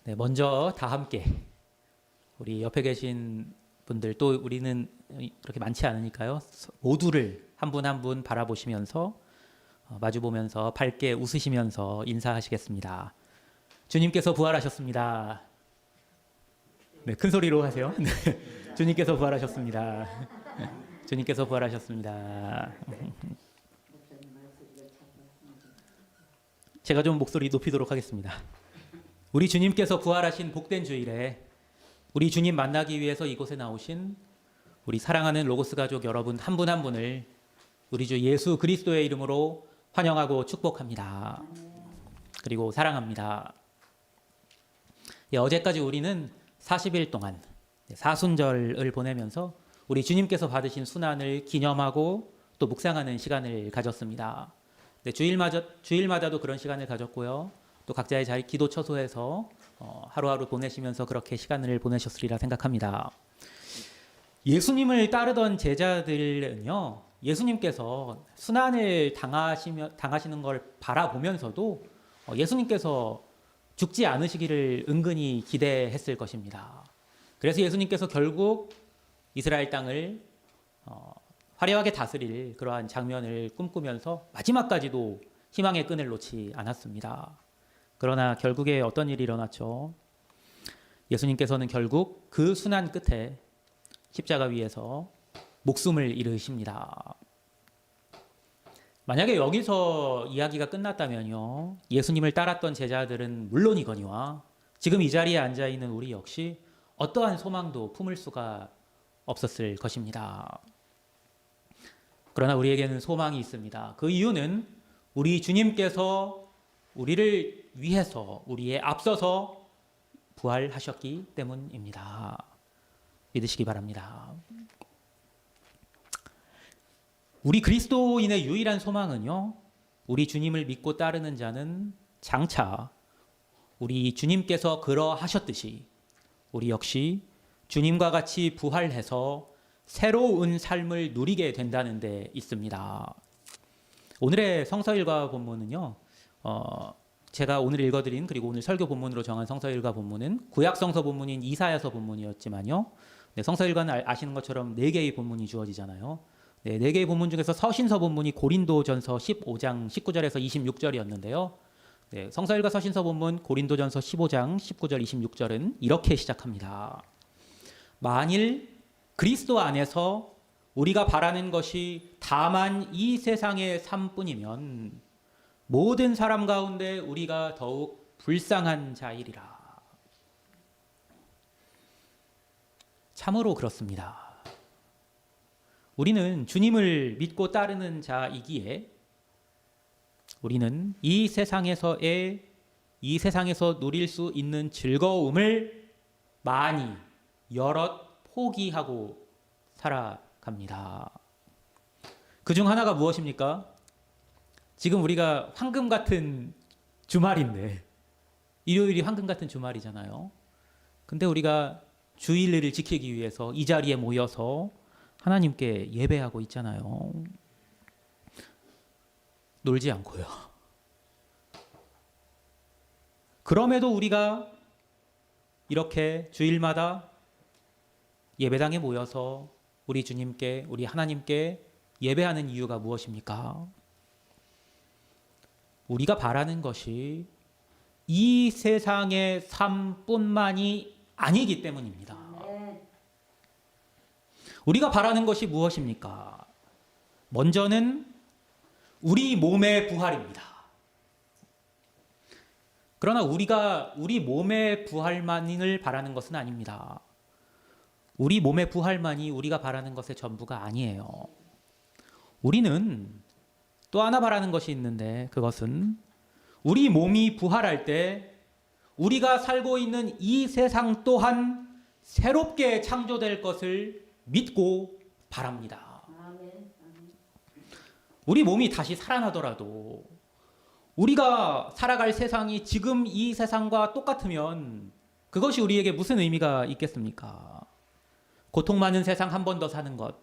네, 먼저 다 함께 우리 옆에 계신 분들 또 우리는 이렇게 많지 않으니까요. 모두를 한 분 한 분 바라보시면서 마주 보면서 밝게 웃으시면서 인사하시겠습니다. 주님께서 부활하셨습니다. 네, 큰 소리로 하세요. 네, 주님께서 부활하셨습니다. 주님께서 부활하셨습니다. 제가 좀 목소리 높이도록 하겠습니다. 우리 주님께서 부활하신 복된 주일에 우리 주님 만나기 위해서 이곳에 나오신 우리 사랑하는 로고스 가족 여러분 한 분 한 분을 우리 주 예수 그리스도의 이름으로 환영하고 축복합니다. 그리고 사랑합니다. 어제까지 우리는 40일 동안 사순절을 보내면서 우리 주님께서 받으신 순환을 기념하고 또 묵상하는 시간을 가졌습니다. 주일마다도 그런 시간을 가졌고요. 또 각자의 자리 기도 처소에서 하루하루 보내시면서 그렇게 시간을 보내셨으리라 생각합니다. 예수님을 따르던 제자들은요, 예수님께서 순환을 당하시는 걸 바라보면서도 예수님께서 죽지 않으시기를 은근히 기대했을 것입니다. 그래서 예수님께서 결국 이스라엘 땅을 화려하게 다스릴 그러한 장면을 꿈꾸면서 마지막까지도 희망의 끈을 놓지 않았습니다. 그러나 결국에 어떤 일이 일어났죠? 예수님께서는 결국 그 순환 끝에 십자가 위에서 목숨을 잃으십니다. 만약에 여기서 이야기가 끝났다면요, 예수님을 따랐던 제자들은 물론이거니와 지금 이 자리에 앉아있는 우리 역시 어떠한 소망도 품을 수가 없었을 것입니다. 그러나 우리에게는 소망이 있습니다. 그 이유는 우리 주님께서 우리를 위해서 우리에 앞서서 부활하셨기 때문입니다. 믿으시기 바랍니다. 우리 그리스도인의 유일한 소망은요, 우리 주님을 믿고 따르는 자는 장차 우리 주님께서 그러하셨듯이 우리 역시 주님과 같이 부활해서 새로운 삶을 누리게 된다는 데 있습니다. 오늘의 성서일과 본문은요, 제가 오늘 읽어드린 그리고 오늘 설교 본문으로 정한 성서일과 본문은 구약 성서 본문인 이사야서 본문이었지만요, 성서일과는 아시는 것처럼 4개의 본문이 주어지잖아요. 4개의 본문 중에서 서신서 본문이 고린도전서 15장 19절에서 26절이었는데요. 성서일과 서신서 본문 고린도전서 15장 19절 26절은 이렇게 시작합니다. 만일 그리스도 안에서 우리가 바라는 것이 다만 이 세상의 삶뿐이면 모든 사람 가운데 우리가 더욱 불쌍한 자이리라. 참으로 그렇습니다. 우리는 주님을 믿고 따르는 자이기에 우리는 이 세상에서 누릴 수 있는 즐거움을 많이 여럿 포기하고 살아갑니다. 그중 하나가 무엇입니까? 지금 우리가 황금 같은 주말인데, 일요일이 황금 같은 주말이잖아요. 근데 우리가 주일을 지키기 위해서 이 자리에 모여서 하나님께 예배하고 있잖아요. 놀지 않고요. 그럼에도 우리가 이렇게 주일마다 예배당에 모여서 우리 주님께, 우리 하나님께 예배하는 이유가 무엇입니까? 우리가 바라는 것이 이 세상의 삶뿐만이 아니기 때문입니다. 우리가 바라는 것이 무엇입니까? 먼저는 우리 몸의 부활입니다. 그러나 우리가 우리 몸의 부활만을 바라는 것은 아닙니다. 우리 몸의 부활만이 우리가 바라는 것의 전부가 아니에요. 우리는 또 하나 바라는 것이 있는데, 그것은 우리 몸이 부활할 때 우리가 살고 있는 이 세상 또한 새롭게 창조될 것을 믿고 바랍니다. 우리 몸이 다시 살아나더라도 우리가 살아갈 세상이 지금 이 세상과 똑같으면 그것이 우리에게 무슨 의미가 있겠습니까? 고통 많은 세상 한 번 더 사는 것,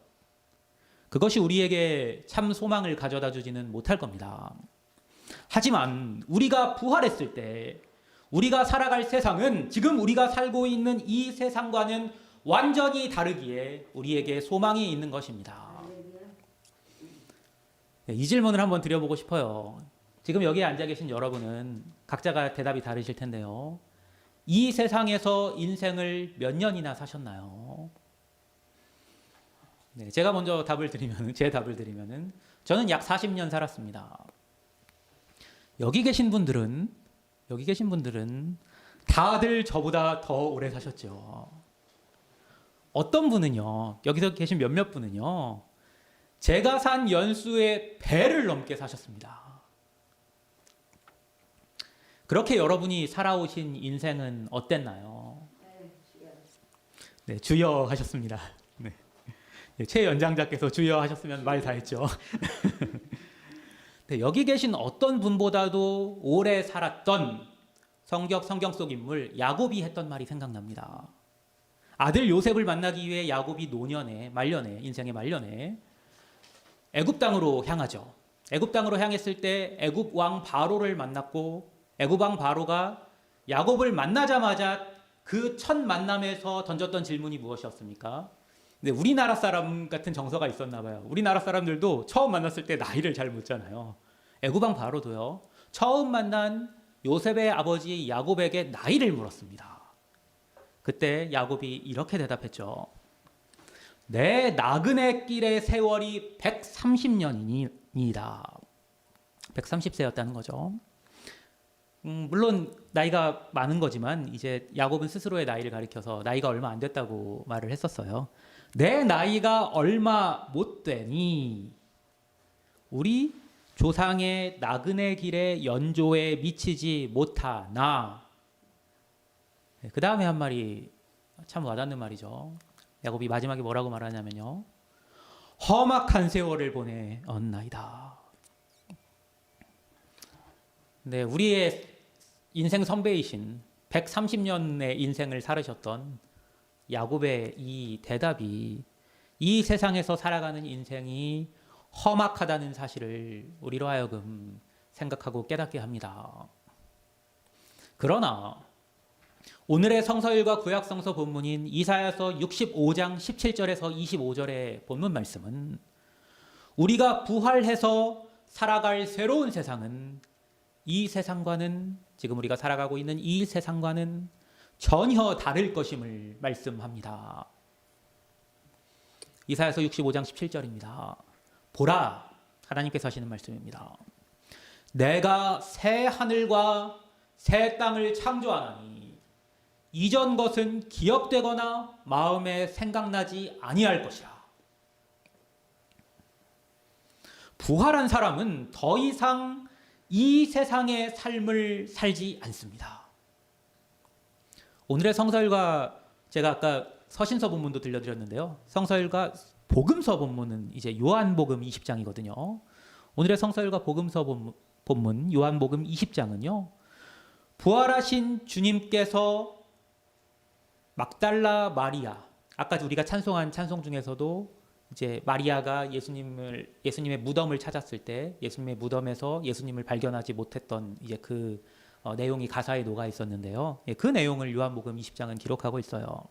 그것이 우리에게 참 소망을 가져다 주지는 못할 겁니다. 하지만 우리가 부활했을 때 우리가 살아갈 세상은 지금 우리가 살고 있는 이 세상과는 완전히 다르기에 우리에게 소망이 있는 것입니다. 이 질문을 한번 드려보고 싶어요. 지금 여기에 앉아 계신 여러분은 각자가 대답이 다르실 텐데요. 이 세상에서 인생을 몇 년이나 사셨나요? 네, 제가 먼저 제 답을 드리면은 저는 약 40년 살았습니다. 여기 계신 분들은 다들 저보다 더 오래 사셨죠. 어떤 분은요, 여기서 계신 몇몇 분은요, 제가 산 연수의 배를 넘게 사셨습니다. 그렇게 여러분이 살아오신 인생은 어땠나요? 네, 주여 하셨습니다. 네. 최 연장자께서 주여 하셨으면 말 다 했죠. 네, 여기 계신 어떤 분보다도 오래 살았던 성경 속 인물 야곱이 했던 말이 생각납니다. 아들 요셉을 만나기 위해 야곱이 인생의 말년에 애굽 땅으로 향하죠. 애굽 땅으로 향했을 때 애굽 왕 바로를 만났고 애굽 왕 바로가 야곱을 만나자마자 그 첫 만남에서 던졌던 질문이 무엇이었습니까? 근데 우리나라 사람 같은 정서가 있었나 봐요. 우리나라 사람들도 처음 만났을 때 나이를 잘 묻잖아요. 애굽 왕 바로도요. 처음 만난 요셉의 아버지 야곱에게 나이를 물었습니다. 그때 야곱이 이렇게 대답했죠. 내 나그네 길의 세월이 130년이다. 130세였다는 거죠. 물론 나이가 많은 거지만 이제 야곱은 스스로의 나이를 가리켜서 나이가 얼마 안 됐다고 말을 했었어요. 내 나이가 얼마 못 되니 우리 조상의 나그네 길의 연조에 미치지 못하나. 그 다음에 한 말이 참 와닿는 말이죠. 야곱이 마지막에 뭐라고 말하냐면요. 험악한 세월을 보내었나이다. 네, 우리의 인생 선배이신 130년의 인생을 살으셨던 야곱의 이 대답이 이 세상에서 살아가는 인생이 험악하다는 사실을 우리로 하여금 생각하고 깨닫게 합니다. 그러나 오늘의 성서일과 구약성서 본문인 이사야서 65장 17절에서 25절의 본문 말씀은 우리가 부활해서 살아갈 새로운 세상은 이 세상과는 지금 우리가 살아가고 있는 이 세상과는 전혀 다를 것임을 말씀합니다. 이사야서 65장 17절입니다. 보라, 하나님께서 하시는 말씀입니다. 내가 새 하늘과 새 땅을 창조하나니 이전 것은 기억되거나 마음에 생각나지 아니할 것이라. 부활한 사람은 더 이상 이 세상의 삶을 살지 않습니다. 오늘의 성서일과 제가 아까 서신서 본문도 들려드렸는데요. 성서일과 복음서 본문은 이제 요한복음 20장이거든요. 오늘의 성서일과 복음서 본문 요한복음 20장은요. 부활하신 주님께서 막달라 마리아, 아까 우리가 찬송한 찬송 중에서도 이제 마리아가 예수님의 무덤을 찾았을 때 예수님의 무덤에서 예수님을 발견하지 못했던 이제 그 내용이 가사에 녹아 있었는데요. 그 내용을 요한복음 20장은 기록하고 있어요.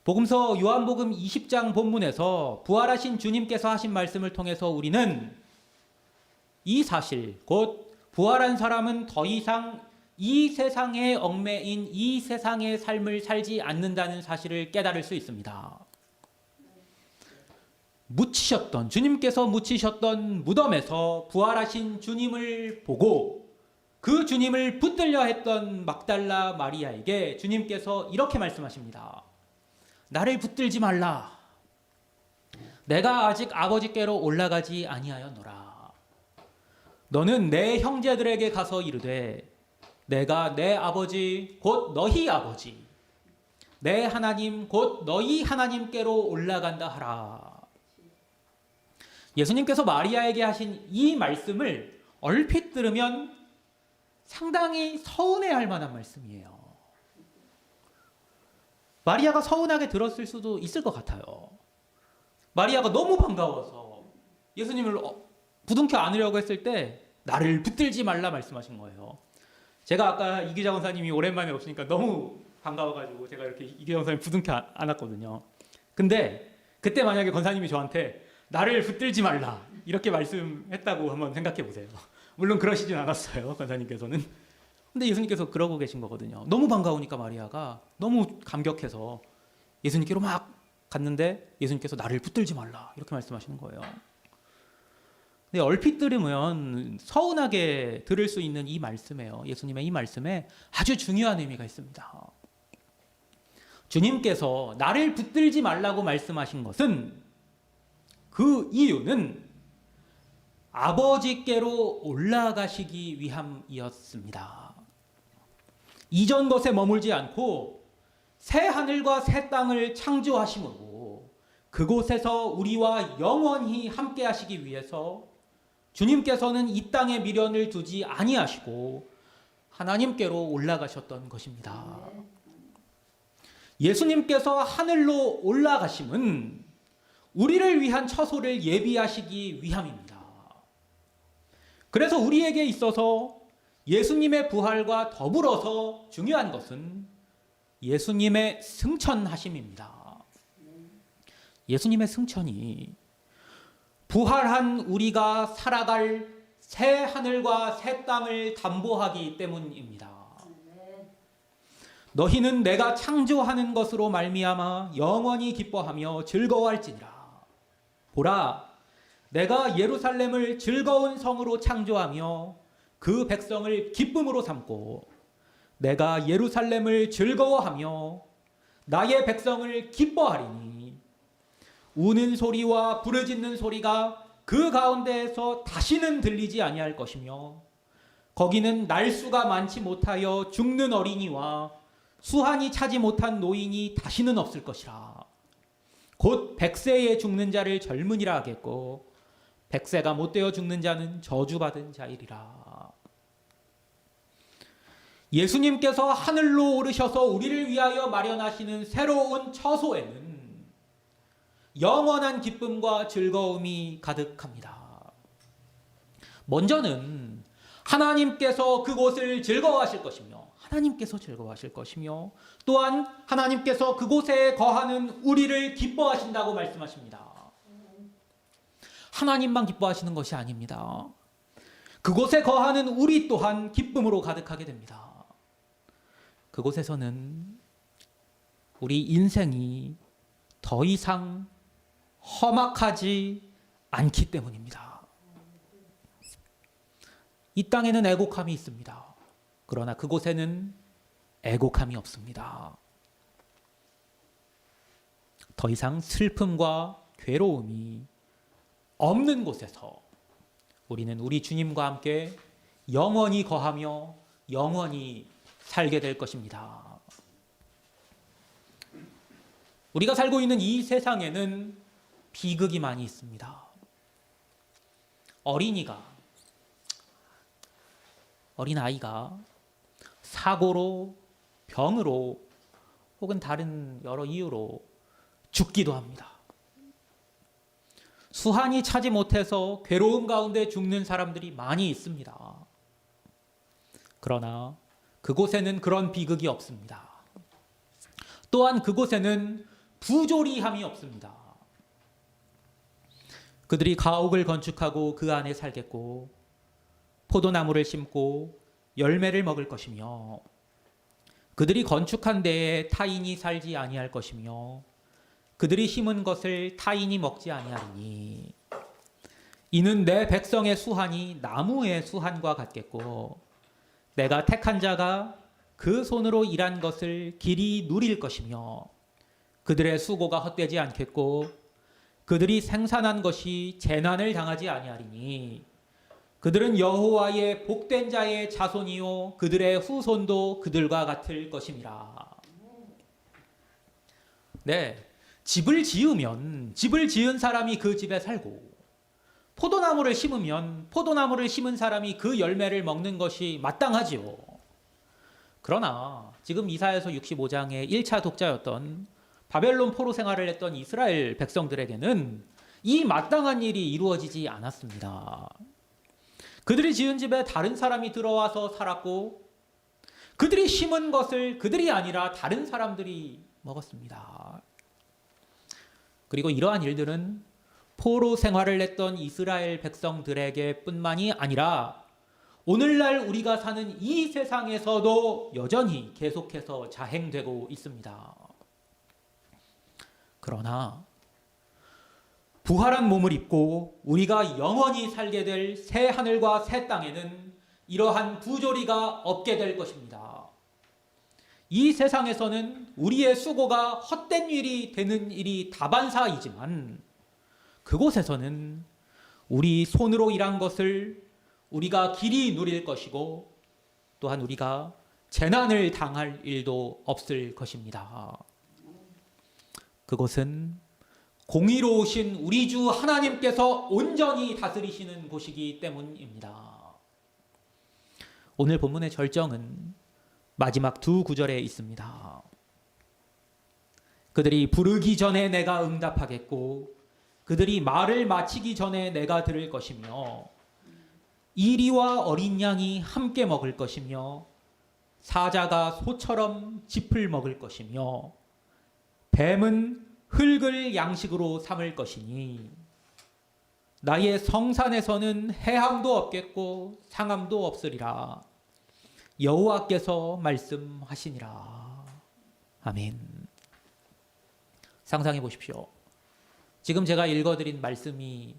복음서 요한복음 20장 본문에서 부활하신 주님께서 하신 말씀을 통해서 우리는 이 사실, 곧 부활한 사람은 더 이상 이 세상에 얽매인 이 세상의 삶을 살지 않는다는 사실을 깨달을 수 있습니다. 주님께서 묻히셨던 무덤에서 부활하신 주님을 보고 그 주님을 붙들려 했던 막달라 마리아에게 주님께서 이렇게 말씀하십니다. 나를 붙들지 말라. 내가 아직 아버지께로 올라가지 아니하였노라. 너는 내 형제들에게 가서 이르되 내가 내 아버지 곧 너희 아버지 내 하나님 곧 너희 하나님께로 올라간다 하라. 예수님께서 마리아에게 하신 이 말씀을 얼핏 들으면 상당히 서운해할 만한 말씀이에요. 마리아가 서운하게 들었을 수도 있을 것 같아요. 마리아가 너무 반가워서 예수님을 부둥켜 안으려고 했을 때 나를 붙들지 말라 말씀하신 거예요. 제가 아까 이기자 권사님이 오랜만에 없으니까 너무 반가워가지고 제가 이렇게 이기자 권사님 부둥켜 안았거든요. 근데 그때 만약에 권사님이 저한테 나를 붙들지 말라 이렇게 말씀했다고 한번 생각해 보세요. 물론 그러시진 않았어요, 권사님께서는. 근데 예수님께서 그러고 계신 거거든요. 너무 반가우니까 마리아가 너무 감격해서 예수님께로 막 갔는데 예수님께서 나를 붙들지 말라 이렇게 말씀하시는 거예요. 근데 얼핏 들으면 서운하게 들을 수 있는 이 말씀이에요. 예수님의 이 말씀에 아주 중요한 의미가 있습니다. 주님께서 나를 붙들지 말라고 말씀하신 것은 그 이유는 아버지께로 올라가시기 위함이었습니다. 이전 것에 머물지 않고 새 하늘과 새 땅을 창조하심으로 그곳에서 우리와 영원히 함께 하시기 위해서 주님께서는 이 땅에 미련을 두지 아니하시고 하나님께로 올라가셨던 것입니다. 예수님께서 하늘로 올라가심은 우리를 위한 처소를 예비하시기 위함입니다. 그래서 우리에게 있어서 예수님의 부활과 더불어서 중요한 것은 예수님의 승천하심입니다. 예수님의 승천이 부활한 우리가 살아갈 새 하늘과 새 땅을 담보하기 때문입니다. 너희는 내가 창조하는 것으로 말미암아 영원히 기뻐하며 즐거워할지니라. 보라, 내가 예루살렘을 즐거운 성으로 창조하며 그 백성을 기쁨으로 삼고 내가 예루살렘을 즐거워하며 나의 백성을 기뻐하리니 우는 소리와 부르짖는 소리가 그 가운데에서 다시는 들리지 아니할 것이며 거기는 날수가 많지 못하여 죽는 어린이와 수한이 차지 못한 노인이 다시는 없을 것이라. 곧 100세에 죽는 자를 젊은이라 하겠고 100세가 못되어 죽는 자는 저주받은 자이리라. 예수님께서 하늘로 오르셔서 우리를 위하여 마련하시는 새로운 처소에는 영원한 기쁨과 즐거움이 가득합니다. 먼저는 하나님께서 그곳을 즐거워하실 것이며 하나님께서 즐거워하실 것이며 또한 하나님께서 그곳에 거하는 우리를 기뻐하신다고 말씀하십니다. 하나님만 기뻐하시는 것이 아닙니다. 그곳에 거하는 우리 또한 기쁨으로 가득하게 됩니다. 그곳에서는 우리 인생이 더 이상 험악하지 않기 때문입니다. 이 땅에는 애곡함이 있습니다. 그러나 그곳에는 애곡함이 없습니다. 더 이상 슬픔과 괴로움이 없는 곳에서 우리는 우리 주님과 함께 영원히 거하며 영원히 살게 될 것입니다. 우리가 살고 있는 이 세상에는 비극이 많이 있습니다. 어린아이가 사고로, 병으로 혹은 다른 여러 이유로 죽기도 합니다. 수한이 차지 못해서 괴로움 가운데 죽는 사람들이 많이 있습니다. 그러나 그곳에는 그런 비극이 없습니다. 또한 그곳에는 부조리함이 없습니다. 그들이 가옥을 건축하고 그 안에 살겠고 포도나무를 심고 열매를 먹을 것이며 그들이 건축한 데에 타인이 살지 아니할 것이며 그들이 심은 것을 타인이 먹지 아니하리니 이는 내 백성의 수한이 나무의 수한과 같겠고 내가 택한 자가 그 손으로 일한 것을 길이 누릴 것이며 그들의 수고가 헛되지 않겠고 그들이 생산한 것이 재난을 당하지 아니하리니 그들은 여호와의 복된 자의 자손이요 그들의 후손도 그들과 같을 것임이라. 네, 집을 지은 사람이 그 집에 살고 포도나무를 심으면 포도나무를 심은 사람이 그 열매를 먹는 것이 마땅하지요. 그러나 지금 이사야서 65장의 1차 독자였던 바벨론 포로 생활을 했던 이스라엘 백성들에게는 이 마땅한 일이 이루어지지 않았습니다. 그들이 지은 집에 다른 사람이 들어와서 살았고 그들이 심은 것을 그들이 아니라 다른 사람들이 먹었습니다. 그리고 이러한 일들은 포로 생활을 했던 이스라엘 백성들에게 뿐만이 아니라 오늘날 우리가 사는 이 세상에서도 여전히 계속해서 자행되고 있습니다. 그러나 부활한 몸을 입고 우리가 영원히 살게 될 새 하늘과 새 땅에는 이러한 부조리가 없게 될 것입니다. 이 세상에서는 우리의 수고가 헛된 일이 되는 일이 다반사이지만 그곳에서는 우리 손으로 일한 것을 우리가 길이 누릴 것이고 또한 우리가 재난을 당할 일도 없을 것입니다. 그곳은 공의로우신 우리 주 하나님께서 온전히 다스리시는 곳이기 때문입니다. 오늘 본문의 절정은 마지막 두 구절에 있습니다. 그들이 부르기 전에 내가 응답하겠고 그들이 말을 마치기 전에 내가 들을 것이며 이리와 어린 양이 함께 먹을 것이며 사자가 소처럼 짚을 먹을 것이며 뱀은 흙을 양식으로 삼을 것이니 나의 성산에서는 해함도 없겠고 상함도 없으리라. 여호와께서 말씀하시니라. 아멘. 상상해 보십시오. 지금 제가 읽어드린 말씀이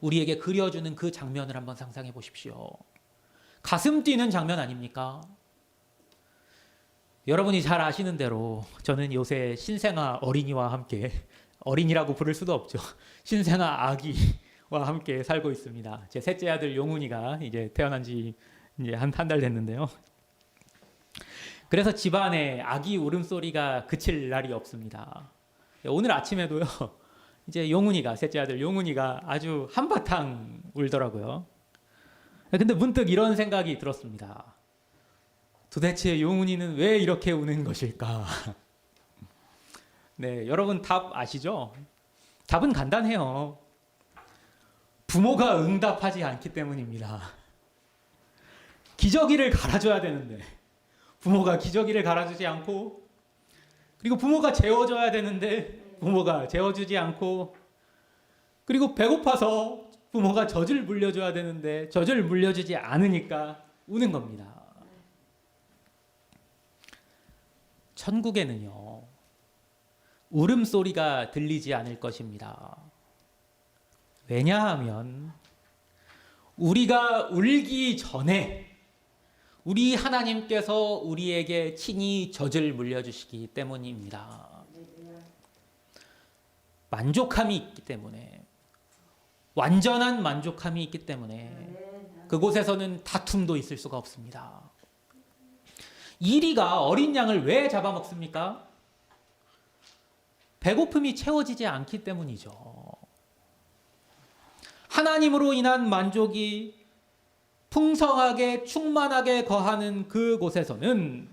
우리에게 그려주는 그 장면을 한번 상상해 보십시오. 가슴 뛰는 장면 아닙니까? 여러분이 잘 아시는 대로 저는 요새 신생아 어린이와 함께, 어린이라고 부를 수도 없죠, 신생아 아기와 함께 살고 있습니다. 제 셋째 아들 용훈이가 이제 태어난 지 이제 한 달 됐는데요. 그래서 집안에 아기 울음소리가 그칠 날이 없습니다. 오늘 아침에도요, 이제 용훈이가, 셋째 아들 용훈이가 아주 한바탕 울더라고요. 근데 문득 이런 생각이 들었습니다. 도대체 용훈이는 왜 이렇게 우는 것일까? 네, 여러분 답 아시죠? 답은 간단해요. 부모가 응답하지 않기 때문입니다. 기저귀를 갈아줘야 되는데 부모가 기저귀를 갈아주지 않고, 그리고 부모가 재워줘야 되는데 부모가 재워주지 않고, 그리고 배고파서 부모가 젖을 물려줘야 되는데 젖을 물려주지 않으니까 우는 겁니다. 천국에는요, 울음소리가 들리지 않을 것입니다. 왜냐하면 우리가 울기 전에 우리 하나님께서 우리에게 친히 젖을 물려주시기 때문입니다. 만족함이 있기 때문에, 완전한 만족함이 있기 때문에 그곳에서는 다툼도 있을 수가 없습니다. 이리가 어린 양을 왜 잡아먹습니까? 배고픔이 채워지지 않기 때문이죠. 하나님으로 인한 만족이 풍성하게 충만하게 거하는 그곳에서는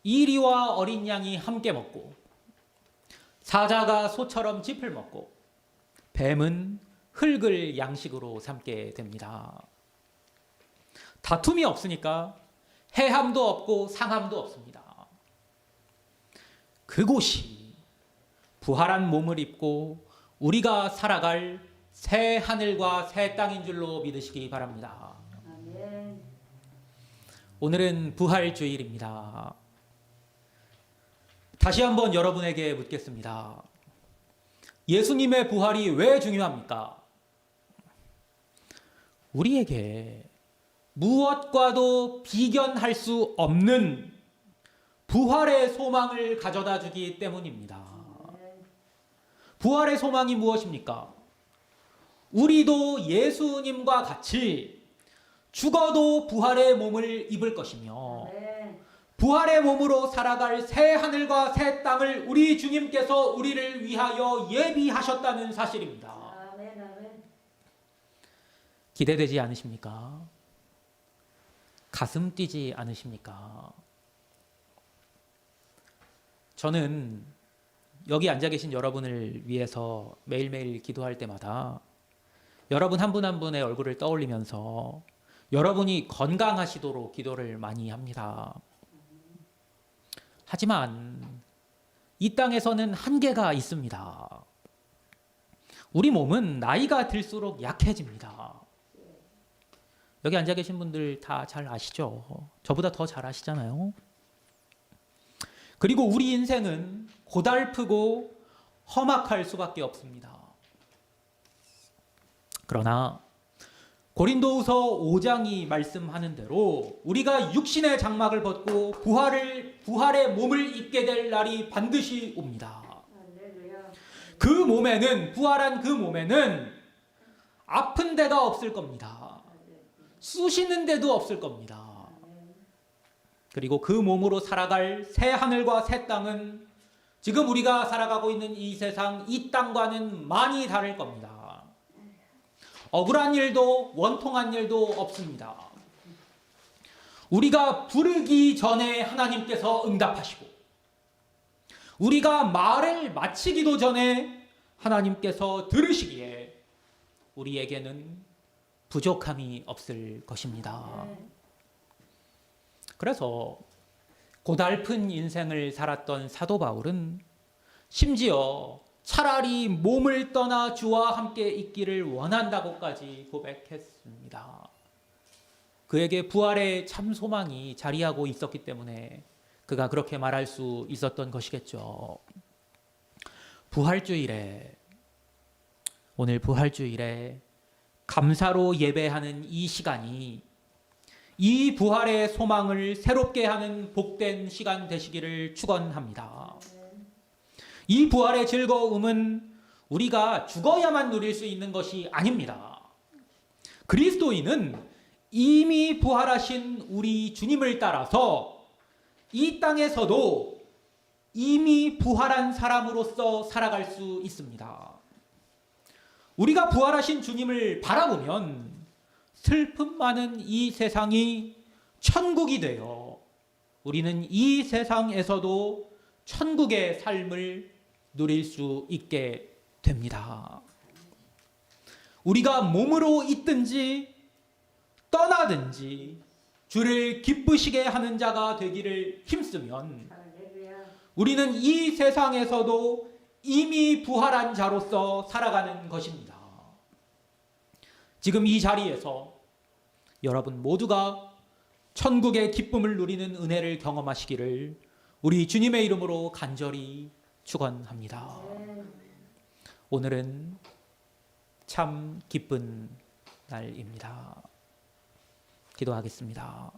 이리와 어린 양이 함께 먹고, 사자가 소처럼 짚을 먹고, 뱀은 흙을 양식으로 삼게 됩니다. 다툼이 없으니까 해함도 없고 상함도 없습니다. 그곳이 부활한 몸을 입고 우리가 살아갈 새 하늘과 새 땅인 줄로 믿으시기 바랍니다. 아멘. 오늘은 부활주일입니다. 다시 한번 여러분에게 묻겠습니다. 예수님의 부활이 왜 중요합니까? 우리에게 무엇과도 비견할 수 없는 부활의 소망을 가져다 주기 때문입니다. 부활의 소망이 무엇입니까? 우리도 예수님과 같이 죽어도 부활의 몸을 입을 것이며 부활의 몸으로 살아갈 새 하늘과 새 땅을 우리 주님께서 우리를 위하여 예비하셨다는 사실입니다. 기대되지 않으십니까? 가슴 뛰지 않으십니까? 저는 여기 앉아 계신 여러분을 위해서 매일매일 기도할 때마다 여러분 한 분 한 분의 얼굴을 떠올리면서 여러분이 건강하시도록 기도를 많이 합니다. 하지만 이 땅에서는 한계가 있습니다. 우리 몸은 나이가 들수록 약해집니다. 여기 앉아 계신 분들 다 잘 아시죠? 저보다 더 잘 아시잖아요. 그리고 우리 인생은 고달프고 험악할 수밖에 없습니다. 그러나 고린도후서 5장이 말씀하는 대로 우리가 육신의 장막을 벗고 부활의 몸을 입게 될 날이 반드시 옵니다. 그 몸에는, 부활한 그 몸에는 아픈 데가 없을 겁니다. 쑤시는 데도 없을 겁니다. 그리고 그 몸으로 살아갈 새 하늘과 새 땅은 지금 우리가 살아가고 있는 이 세상, 이 땅과는 많이 다를 겁니다. 억울한 일도 원통한 일도 없습니다. 우리가 부르기 전에 하나님께서 응답하시고, 우리가 말을 마치기도 전에 하나님께서 들으시기에 우리에게는 부족함이 없을 것입니다. 그래서 고달픈 인생을 살았던 사도 바울은 심지어 차라리 몸을 떠나 주와 함께 있기를 원한다고까지 고백했습니다. 그에게 부활의 참 소망이 자리하고 있었기 때문에 그가 그렇게 말할 수 있었던 것이겠죠. 오늘 부활주일에 감사로 예배하는 이 시간이 이 부활의 소망을 새롭게 하는 복된 시간 되시기를 축원합니다. 이 부활의 즐거움은 우리가 죽어야만 누릴 수 있는 것이 아닙니다. 그리스도인은 이미 부활하신 우리 주님을 따라서 이 땅에서도 이미 부활한 사람으로서 살아갈 수 있습니다. 우리가 부활하신 주님을 바라보면 슬픔 많은 이 세상이 천국이 되어 우리는 이 세상에서도 천국의 삶을 누릴 수 있게 됩니다. 우리가 몸으로 있든지 떠나든지 주를 기쁘시게 하는 자가 되기를 힘쓰면 우리는 이 세상에서도 이미 부활한 자로서 살아가는 것입니다. 지금 이 자리에서 여러분 모두가 천국의 기쁨을 누리는 은혜를 경험하시기를 우리 주님의 이름으로 간절히 축원합니다. 오늘은 참 기쁜 날입니다. 기도하겠습니다.